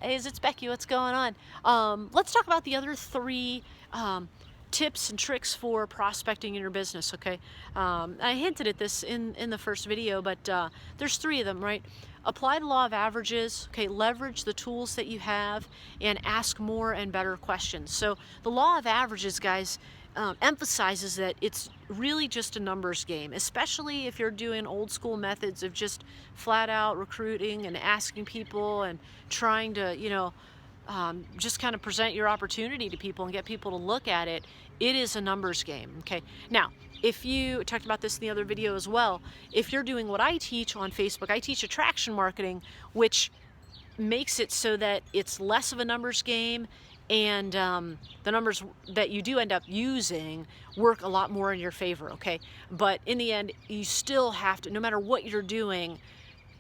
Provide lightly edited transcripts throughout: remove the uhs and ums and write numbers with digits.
It's Becky. What's going on? Let's talk about the other three tips and tricks for prospecting in your business, okay? I hinted at this in the first video, but there's three of them, right? Apply the law of averages, okay? Leverage the tools that you have and ask more and better questions. So the law of averages, guys, emphasizes that it's really just a numbers game, especially if you're doing old school methods of just flat out recruiting and asking people and trying to, just kind of present your opportunity to people and get people to look at it. It is a numbers game, okay? Now, if you talked about this in the other video as well, if you're doing what I teach on Facebook, I teach attraction marketing, which makes it so that it's less of a numbers game, and the numbers that you do end up using work a lot more in your favor, okay? But in the end, you still have to, no matter what you're doing,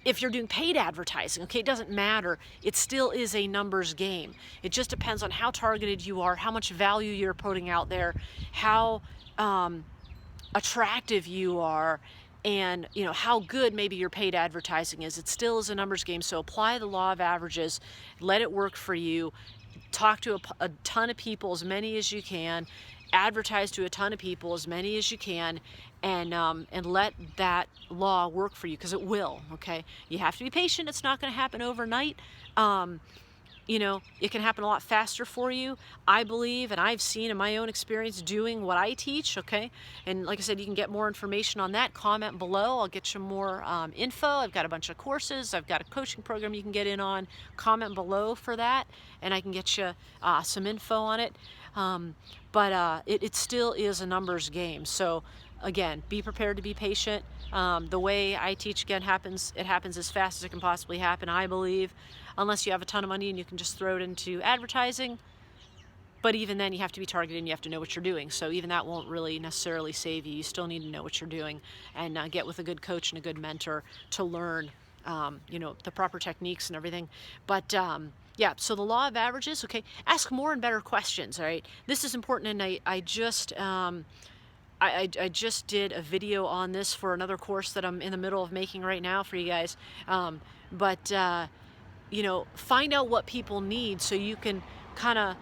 if you're doing paid advertising, okay, it doesn't matter. It still is a numbers game. It just depends on how targeted you are, how much value you're putting out there, how attractive you are, and how good maybe your paid advertising is. It still is a numbers game. So apply the law of averages, let it work for you. Talk to a ton of people, as many as you can. Advertise to a ton of people, as many as you can, and let that law work for you, because it will. Okay, you have to be patient. It's not going to happen overnight. It can happen a lot faster for you, I believe, and I've seen in my own experience doing what I teach, okay? And like I said, you can get more information on that. Comment below. I'll get you more info. I've got a bunch of courses. I've got a coaching program you can get in on. Comment below for that, and I can get you some info on it. But it still is a numbers game. So again, be prepared to be patient. The way I teach, again, it happens as fast as it can possibly happen, I believe, unless you have a ton of money and you can just throw it into advertising. But even then, you have to be targeted and you have to know what you're doing. So even that won't really necessarily save you. You still need to know what you're doing, and get with a good coach and a good mentor to learn, the proper techniques and everything. But yeah, so the law of averages, okay, ask more and better questions, all right? This is important, and I just did a video on this for another course that I'm in the middle of making right now for you guys. Find out what people need so you can kind of,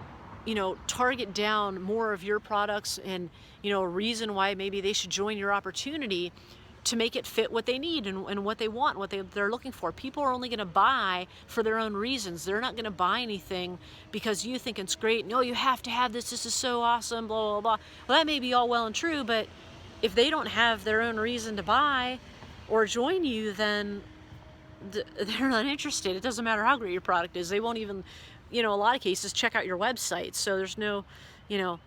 target down more of your products and, a reason why maybe they should join your opportunity, to make it fit what they need and what they want, what they're looking for. People are only going to buy for their own reasons. They're not going to buy anything because you think it's great. No, you have to have this. This is so awesome, blah, blah, blah. Well, that may be all well and true, but if they don't have their own reason to buy or join you, then they're not interested. It doesn't matter how great your product is. They won't even, a lot of cases, check out your website. So there's no, it's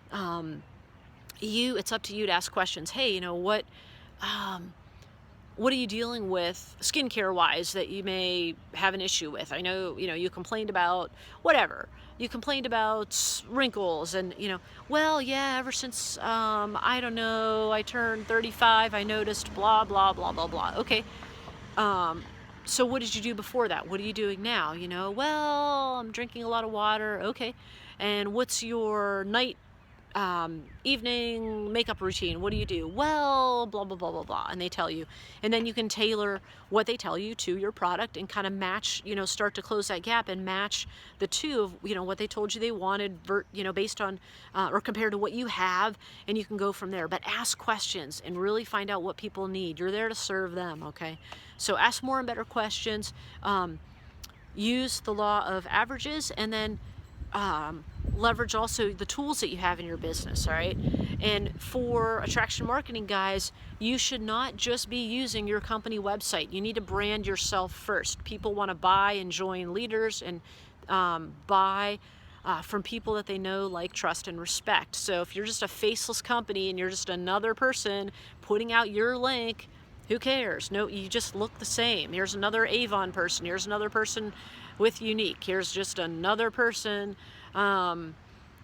up to you to ask questions. Hey, what are you dealing with skincare wise that you may have an issue with? I know, you complained about whatever. You complained about wrinkles and, well, yeah, ever since, I don't know, I turned 35, I noticed blah, blah, blah, blah, blah. Okay. So what did you do before that? What are you doing now? Well, I'm drinking a lot of water. Okay. And what's your night evening makeup routine? What do you do? Well, blah, blah, blah, blah, blah. And they tell you. And then you can tailor what they tell you to your product and kind of match, start to close that gap and match the two of, what they told you they wanted, based on, or compared to what you have, and you can go from there. But ask questions and really find out what people need. You're there to serve them, okay? So ask more and better questions. Use the law of averages, and then leverage also the tools that you have in your business, all right? And for attraction marketing, guys, you should not just be using your company website. You need to brand yourself first. People want to buy and join leaders and buy from people that they know, like, trust, and respect. So if you're just a faceless company and you're just another person putting out your link, who cares? No, you just look the same. Here's another Avon person. Here's another person with Younique. Here's just another person, and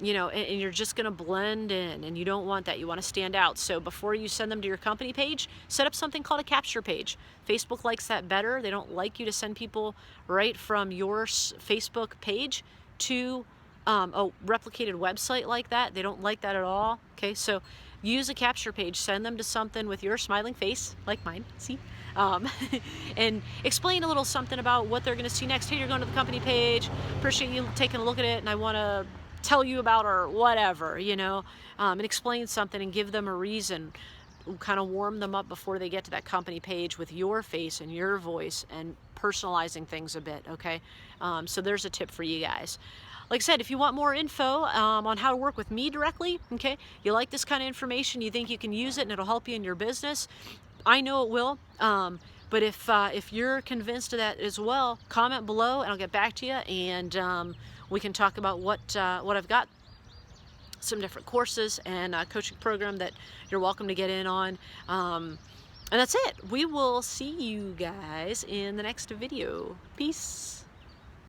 you're just going to blend in, and you don't want that. You want to stand out. So before you send them to your company page, set up something called a capture page. Facebook likes that better. They don't like you to send people right from your Facebook page to a replicated website like that. They don't like that at all. Okay, so use a capture page, send them to something with your smiling face, like mine, see? Um, and explain a little something about what they're going to see next. Hey, you're going to the company page, appreciate you taking a look at it, and I want to tell you about, or whatever, you know, and explain something and give them a reason. Kind of warm them up before they get to that company page with your face and your voice, and personalizing things a bit, okay? So there's a tip for you guys. Like I said, if you want more info on how to work with me directly, okay, you like this kind of information, you think you can use it and it'll help you in your business, I know it will. But if you're convinced of that as well, comment below and I'll get back to you, and we can talk about what I've got. Some different courses and a coaching program that you're welcome to get in on. And that's it. We will see you guys in the next video. Peace.